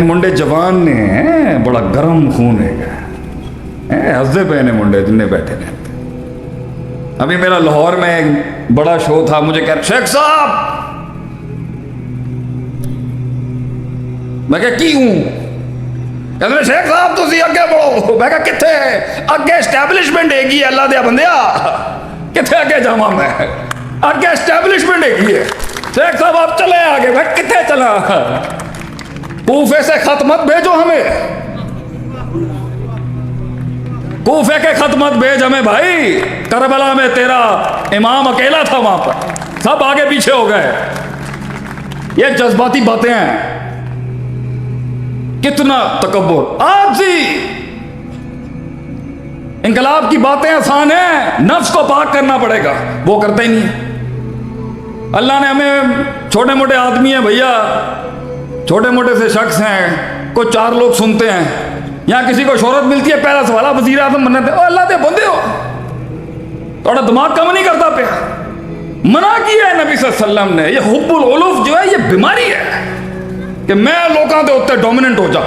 ਮੁੰਡੇ ਜਵਾਨ ਨੇ ਬੜਾ ਗਰਮ खून है हंसते पे ने मुंडे जिन्ने बैठे ने। अभी मेरा लाहौर में एक बड़ा शो था, मुझे कह शेख साहब, मैं की हूं कहते शेख साहब तुसी अगे बढ़ो। मैं किथे अगे एस्टैबलिशमेंट हैगी अल्लाह दे बंदिया, किथे अगे जावा मैं, अगे एस्टैबलिशमेंट हैगी है। शेख साहब आप चले आगे। मैं किथे चला, कूफे से खत मत भेजो हमें, कूफे के खत मत भेज हमें भाई, करबला में तेरा इमाम अकेला था, वहां पर सब आगे पीछे हो गए। ये जज्बाती बातें हैं, कितना तकब्बुर। आज ही इंकलाब की बातें आसान है, नफ्स को पाक करना पड़ेगा, वो करते ही नहीं। अल्लाह ने हमें, छोटे मोटे आदमी हैं भैया, छोटे मोटे से शख्स हैं, कुछ चार लोग सुनते हैं, यहाँ किसी को शोहरत मिलती है पहला सवाल वजीर आजम बनने दे, अल्लाह दे बंदे हो, थोड़ा दिमाग कम नहीं करता पे। मना किया है नबी सल्लल्लाहु अलैहि वसल्लम ने, ये हुब्बुल उलूफ जो है ये बीमारी है कि मैं लोगों के उत्ते डोमिनेंट हो जा,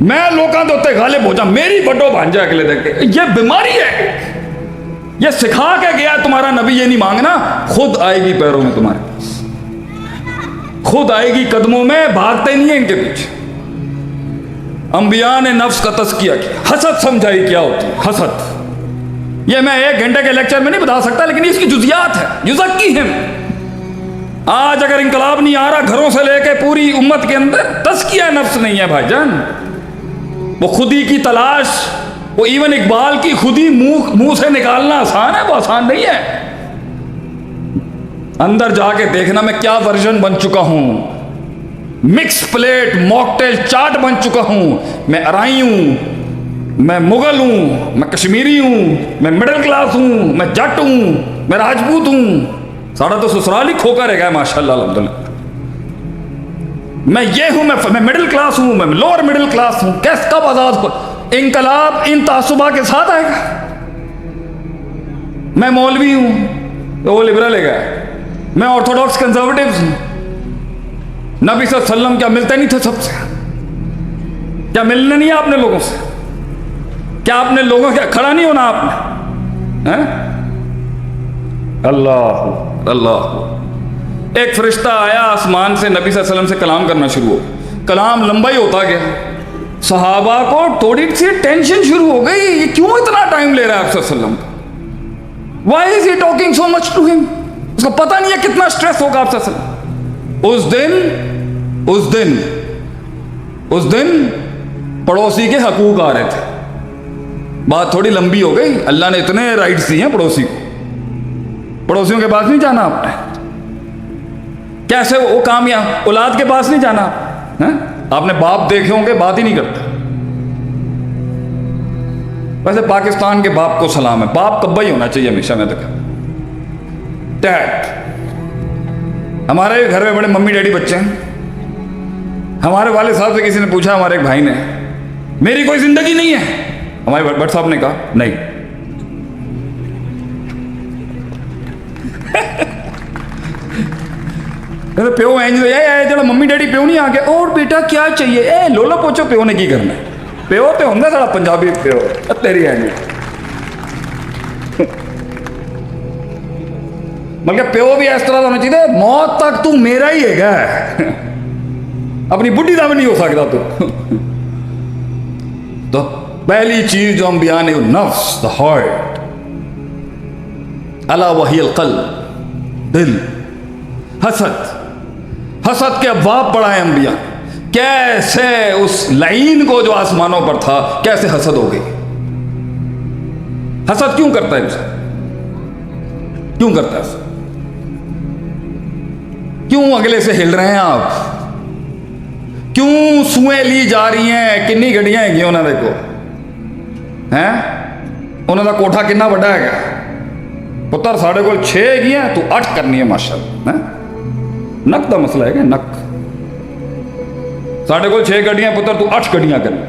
मैं लोगों के उत्ते गालिब हो जा, मेरी बड्डो बन जाए अगले देख के, ये बीमारी है। ये सिखा के गया तुम्हारा नबी, ये नहीं मांगना, खुद आएगी पैरों में तुम्हारे पास, खुद आएगी कदमों में, भागते नहीं है इनके पीछे। अंबिया ने नफ्स का तज़किया किया, हसद समझाई क्या होती है हसद। ये मैं एक घंटे के लेक्चर में नहीं बता सकता, लेकिन इसकी जुजियात है, युज़क्कीहिम। आज अगर इंकलाब नहीं आ रहा घरों से लेके पूरी उम्मत के अंदर, तज़किया नफ्स नहीं है भाईजान, वो खुदी की तलाश, वो इवन इकबाल की खुदी मुंह से निकालना आसान है, वो आसान नहीं है। अंदर जाके देखना मैं क्या वर्जन बन चुका हूं, मिक्स प्लेट मॉकटेल चाट बन चुका हूं। मैं अराई हूं, मैं मुगल हूं, मैं कश्मीरी हूं, मैं मिडिल क्लास हूं, मैं जट हूं, मैं राजपूत हूं, सारा तो ससुराल ही खोकर है माशाल्लाह अल्हम्दुलिल्लाह। मैं ये हूं, मैं मिडिल क्लास हूं, मैं लोअर मिडिल क्लास हूं। कैसे कब आजाद इंकलाब इन तासुबा के साथ आएगा? मैं मौलवी हूं तो वो लिबरल है, मैं ऑर्थोडॉक्स कंजर्वेटिव हूं। नबी सल्लल्लाहु अलैहि वसल्लम क्या मिलते नहीं थे सबसे? क्या मिलने नहीं है आपने लोगों से? क्या आपने लोगों के खड़ा नहीं होना आपने? हैं? अल्लाह अल्लाह। एक फरिश्ता आया आसमान से, नबी सल्लल्लाहु अलैहि वसल्लम से कलाम करना शुरू हो, कलाम लंबा ही होता गया, सहाबा को थोड़ी सी टेंशन शुरू हो गई, ये क्यों इतना टाइम ले रहा है आप सल्लल्लाहु अलैहि वसल्लम? Why is he talking so much to him? उसको पता नहीं है कितना स्ट्रेस होगा आप सल्लल्लाहु अलैहि वसल्लम। उस दिन पड़ोसी के हकूक आ रहे थे, बात थोड़ी लंबी हो गई। अल्लाह ने इतने राइट्स दिए हैं पड़ोसी को, पड़ोसियों के पास नहीं जाना आपने। कैसे वो कामयाब औलाद के पास नहीं जाना है? आपने बाप देखे होंगे, बात ही नहीं करते। वैसे पाकिस्तान के बाप को सलाम है, बाप कब्बा ही होना चाहिए हमेशा। मैं तो डैड, हमारे घर में बड़े मम्मी डैडी बच्चे हैं। हमारे वाले साहब से किसी ने पूछा, हमारे एक भाई ने, मेरी कोई जिंदगी नहीं है? हमारे भट्ट साहब ने कहा नहीं। प्यो जो मम्मी डैडी प्यो नहीं आ गया, और बेटा क्या चाहिए, ए लोलो पोचो, प्यो ने की करना? प्यो तो होंगे सारा पंजाबी प्यो, तेरी है नहीं। मतलब प्यो भी इस तरह का होना चाहिए, मौत तक तू मेरा ही है, अपनी बुढ़ी का भी नहीं हो सकता तू। तो पहली चीज जो हम बयान है, नफ्स, द हार्ट, अला वहियल क़ल्ब, दिल। हसद के अब्वाब पढ़ाए अंबिया, कैसे उस लाइन को जो आसमानों पर था, कैसे हसद हो गई। हसद क्यों करता है इंसान? क्यों करता है? क्यों अगले से हिल रहे हैं आप? क्यों सुएं ली जा रही हैं? कितनी गड्डियां हैं उन्होंने, देखो हैं उन्होंने कोठा कितना बड़ा है। पुत्र साढ़े को 6 है, तू 8 करनी है माशाल्लाह। नक का मसला है, नक। साढ़े को 6 गड्डियां, पुत्र तू 8 गड्डियां करनी।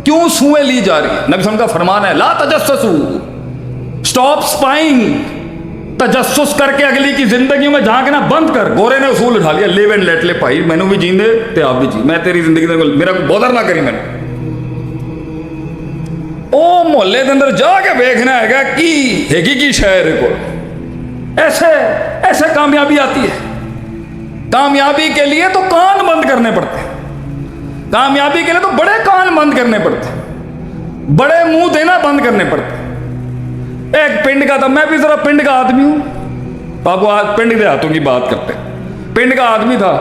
क्यों सुएं ली जा रही है? नबी सल्लल्लाहु अलैहि वसल्लम का फरमान है, ला तजस्ससू, स्टॉप स्पाइंग, तजस्सुस करके अगली की जिंदगी में झांकना बंद कर। गोरे ने उसूल उठा लिया, लिव एंड लेट ले भाई, मैनू भी जीन दे ते आप भी जी, मैं तेरी जिंदगी दे मेरा को बॉदर ना करी। मैंने ओ मोहल्ले के अंदर जाके देखना है कि हैगी की शहर को, ऐसे ऐसे कामयाबी आती है। कामयाबी के लिए तो कान बंद करने पड़ते हैं, कामयाबी के लिए तो बड़े कान बंद करने पड़ते हैं, बड़े मुंह देना बंद करने पड़ते हैं। एक पिंड का था, मैं भी जरा पिंड का आदमी हूं, बाबू आज पिंड के हाथों की बात करते हैं। पिंड का आदमी था,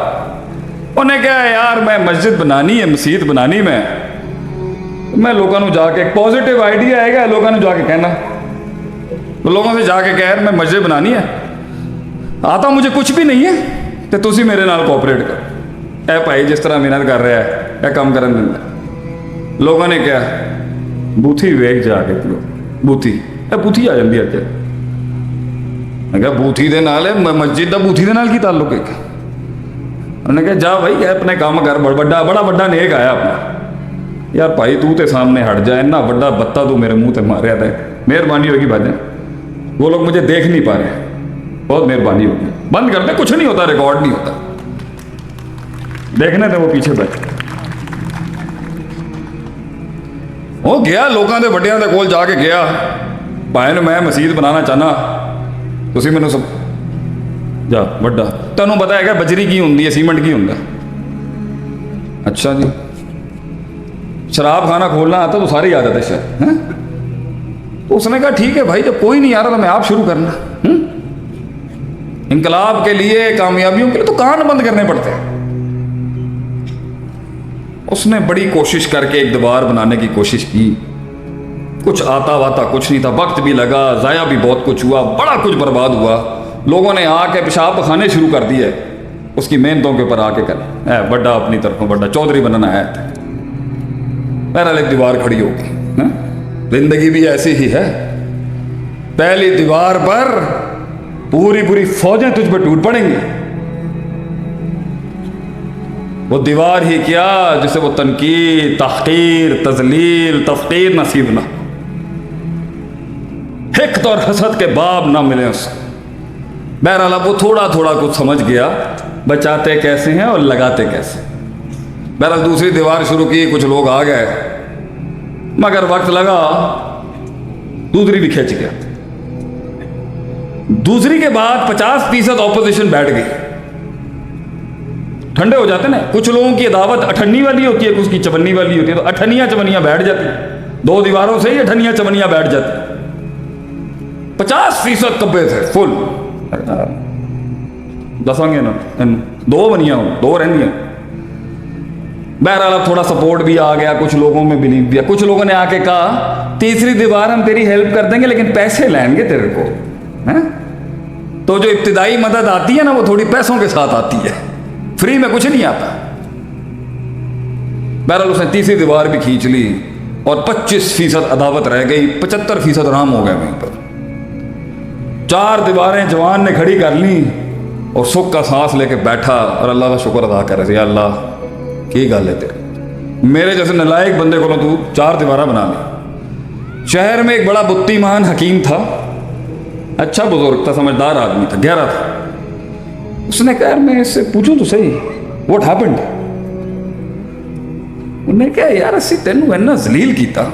उन्हें कहा यार मैं मस्जिद बनानी है, मसीत बनानी मैं लोगों को जाके, एक पॉजिटिव आइडिया आएगा लोगों को जाके कहना, तो लोगों से जाके कह यार मैं मस्जिद बनानी है, आता मुझे कुछ भी नहीं है तो तुसी मेरे नाल कोऑपरेट करो। ए भाई जिस तरह मेहनत कर रहा है यह काम करन दिंदा। लोगों ने कहा बूथी वेख जाके बूथी बूथी आ जाती है। मैं कहा बूथी दे नाल मस्जिद का बूथी दे नाल की ताल्लुक है? उन्होंने कहा जा भाई अपने काम कर, बड़ा बड़ा नेक आया अपना। यार भाई तू ते सामने हट जा, इन्ना बड़ा बत्ता तू मेरे मुंह ते मारिया था, मेहरबानी होगी भाजन, वो लोग मुझे देख नहीं पा रहे, बहुत मेहरबानी होगी, बंद कर दे, कुछ नहीं होता, रिकॉर्ड नहीं होता, देखने थे वो पीछे बैठे। वो गया लोगों के वड्डियां दे कोल जाके गया, भाई ने मैं मसीत बनाना चाहना, तुसी मैनू सब जा वड्डा, तैनू पता है बजरी की होंगी है, सीमेंट की होंगे? अच्छा जी, शराब खाना खोलना आता तो सारी आदत है शायद, हैं? तो उसने कहा ठीक है भाई, जब कोई नहीं आ रहा तो मैं आप शुरू करना। इंकलाब के लिए, कामयाबियों के लिए तो कान बंद करने पड़ते हैं। उसने बड़ी कोशिश करके एक दीवार बनाने की कोशिश की, कुछ आता वाता कुछ नहीं था, वक्त भी लगा, ज़ाया भी बहुत कुछ हुआ, बड़ा कुछ बर्बाद हुआ। लोगों ने आके पेशाब खाने शुरू कर दिए उसकी मेहनतों के ऊपर आके, कर बड़ा अपनी तरफों बड़ा चौधरी बनना है। बहरहाल एक दीवार खड़ी होगी, जिंदगी भी ऐसी ही है, पहली दीवार पर पूरी पूरी फौजें तुझ पर टूट पड़ेंगी। वो दीवार ही क्या जिसे वो तनकीद, तहकीर, तजलील, तफकीर नसीब ना, हिक़्त और हसद के बाब ना मिले उससे। बहरहाल वो थोड़ा थोड़ा कुछ समझ गया, बचाते कैसे हैं और लगाते कैसे। बहरहाल दूसरी दीवार शुरू की, कुछ लोग आ गए, मगर वक्त लगा, दूसरी भी खिंच गया। दूसरी के बाद 50% ऑपोजिशन बैठ गई। ठंडे हो जाते ना, कुछ लोगों की दावत अठन्नी वाली होती है, कुछ की चवन्नी वाली होती है, तो अठनियां चवनियां बैठ जाती, दो दीवारों से ही अठनियां चवनियां बैठ जाती। 50% कब्बे थे फुल, दसांगे ना दो बनिया, दो रहनियां। बहरहाल अब थोड़ा सपोर्ट भी आ गया, कुछ लोगों में बिलीव दिया, कुछ लोगों ने आके कहा तीसरी दीवार हम तेरी हेल्प कर देंगे लेकिन पैसे लेंगे तेरे को, हैं? तो जो इब्तिदाई मदद आती है ना वो थोड़ी पैसों के साथ आती है, फ्री में कुछ नहीं आता। बहरहाल उसने तीसरी दीवार भी खींच ली और 25% अदावत रह गई, 75% राम हो गए वहीं पर। 4 दीवारें जवान ने खड़ी कर ली और सुख का सांस लेके बैठा और अल्लाह का शुक्र अदा कर रहे, अल्लाह की गल है तेरे, मेरे जैसे नलायक बंदे को तू 4 दीवारा बना ली। शहर में एक बड़ा बुद्धिमान हकीम था, अच्छा बुजुर्ग था, समझदार आदमी था, गहरा था। उसने कहा यार मैं इससे पूछूं तो सही, व्हाट हैपेंड? उन्हें कहा यार असी तेनू इन्ना जलील किया,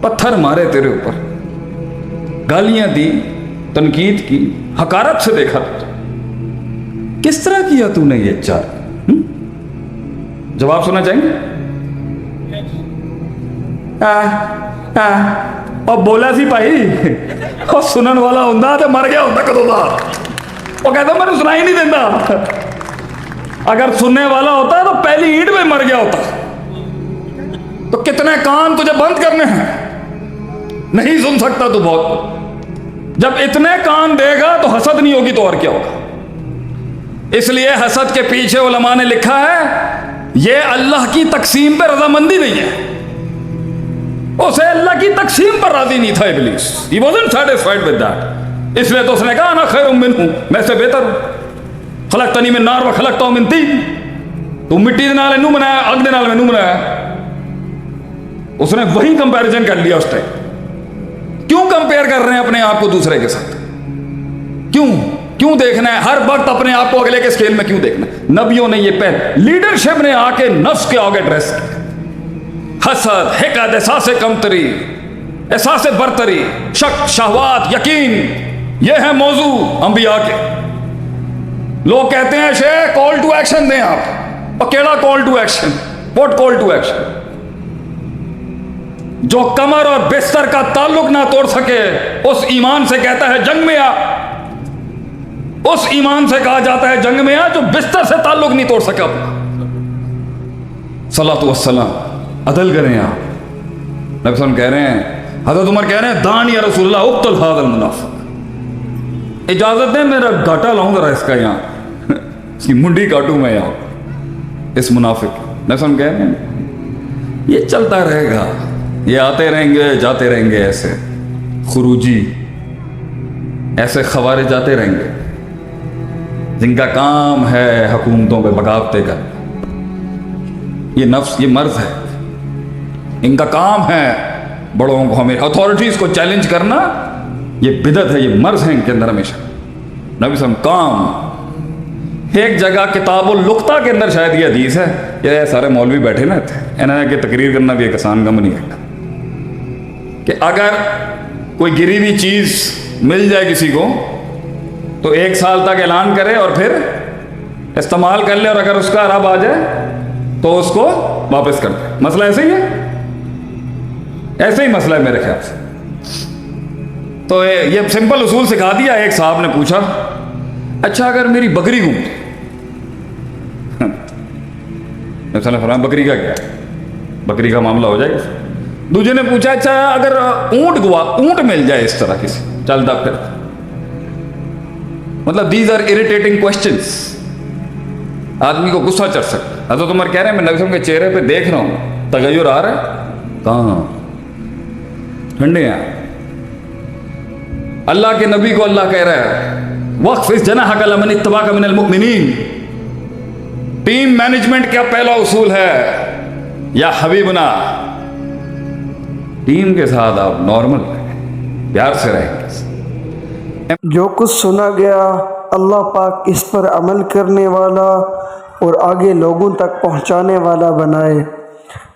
पत्थर मारे तेरे ऊपर, गालियां दी, तनकीद की, हकारत से देखा, किस तरह किया तूने ये 4? जवाब सुनना चाहेंगे? और बोला सी भाई, और सुनने वाला होंदा तो मर गया होंदा कदों दा। वो कहता मैंने सुनाई नहीं देता, अगर सुनने वाला होता तो पहली ईंट में मर गया होता। तो कितने कान तुझे बंद करने हैं, नहीं सुन सकता तू बहुत। जब इतने कान देगा तो हसद नहीं होगी तो और क्या होगा। इसलिए हसद के पीछे उलमा ने लिखा है ये अल्लाह की तकसीम पर रजामंदी नहीं है, उसे अल्लाह की तकसीम पर राजी नहीं था इब्लीस, he wasn't satisfied with that। इसलिए तो उसने कहा ना खैरुम मिन्हु, मैं से बेहतर हूं, खलकतनी मिन नार व खलकतहु मिन तीन, तू मिट्टी दे नाल इनू बनाया, अग दे नाल मैनू बनाया। उसने वही कंपैरिजन कर लिया उस टाइम। क्यों कंपेयर कर रहे हैं अपने आप को दूसरे के साथ? کیوں دیکھنا ہے ہر وقت اپنے آپ کو اگلے کے اسکیل میں کیوں دیکھنا ہے؟ نبیوں نے یہ لیڈرشپ نے آ کے نفس کے آگے ڈریس کیا، حسد، حقد، احساس کمتری، احساس برتری، شک، شہوات، یقین، یہ ہے موضوع انبیاء کے۔ لوگ کہتے ہیں شیخ کال ٹو ایکشن دیں آپ، اور کیڑا call to action? What call to action? جو کمر اور بستر کا تعلق نہ توڑ سکے اس ایمان سے کہتا ہے جنگ میں آ، اس ایمان سے کہا جاتا ہے جنگ میں آ جو بستر سے تعلق نہیں توڑ سکا۔ صلاۃ والسلام، عدل کریں آپ۔ نبی صلی اللہ علیہ وسلم کہہ رہے ہیں، حضرت عمر کہہ رہے ہیں دان یا رسول اللہ اقتل ھذا المنافق، اجازت دیں میرا گھاٹا لاؤں ذرا اس کا، یہاں اس کی منڈی کاٹوں میں یہاں اس منافق۔ نبی صلی اللہ علیہ وسلم کہہ رہے ہیں یہ چلتا رہے گا، یہ آتے رہیں گے جاتے رہیں گے، ایسے خروجی، ایسے خوارج آتے رہیں گے جن کا کام ہے حکومتوں پہ بغاوتیں کر۔ یہ نفس، یہ مرض ہے، ان کا کام ہے بڑوں کو، ہمیں اتھارٹیز کو چیلنج کرنا، یہ بدعت ہے، یہ مرض ہے ان کے اندر ہمیشہ۔ نبی صلی اللہ علیہ وسلم کام، ایک جگہ کتاب اللقطہ کے اندر شاید یہ حدیث ہے، یہ سارے مولوی بیٹھے نا تھے، انہوں نے کہ تقریر کرنا بھی ایک آسان کام نہیں ہے، کہ اگر کوئی گری ہوئی چیز مل جائے کسی کو تو 1 سال تک اعلان کرے اور پھر استعمال کر لے، اور اگر اس کا رب آ جائے تو اس کو واپس کر دے۔ مسئلہ ایسے ہی ہے، ایسے ہی مسئلہ ہے میرے خیال سے۔ تو یہ سمپل اصول سکھا دیا۔ ایک صاحب نے پوچھا اچھا اگر میری بکری گم گئی، مثلا فلاں بکری کا کیا، بکری کا معاملہ ہو جائے گا۔ دوسرے نے پوچھا اچھا اگر اونٹ مل جائے اس طرح کسی چلتا پھرتا، مطلب دیز آر اریٹیٹنگ کوشچنس، آدمی کو غصہ چڑھ سکتا ہے۔ حضرت عمر کہہ رہے ہیں میں نبی صلی اللہ علیہ وسلم کے چہرے پہ دیکھ رہا ہوں تغیر آ رہا ہے، کہاں ٹھنڈے ہیں۔ اللہ کے نبی کو اللہ کہہ رہا ہے وَخْفِضْ جَنَاحَكَ لِمَنِ اتَّبَعَكَ مِنَ الْمُؤْمِنِينَ۔ ٹیم مینجمنٹ کا پہلا اصول ہے یا حبیبنا، ٹیم کے ساتھ آپ نارمل رہیں، پیار سے رہیں گے۔ جو کچھ سنا گیا اللہ پاک اس پر عمل کرنے والا اور آگے لوگوں تک پہنچانے والا بنائے۔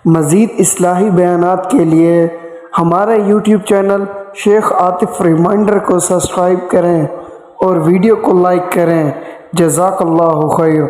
مزید اصلاحی بیانات کے لیے ہمارے یوٹیوب چینل شیخ عاطف ریمائنڈر کو سبسکرائب کریں اور ویڈیو کو لائک کریں۔ جزاک اللہ خیر۔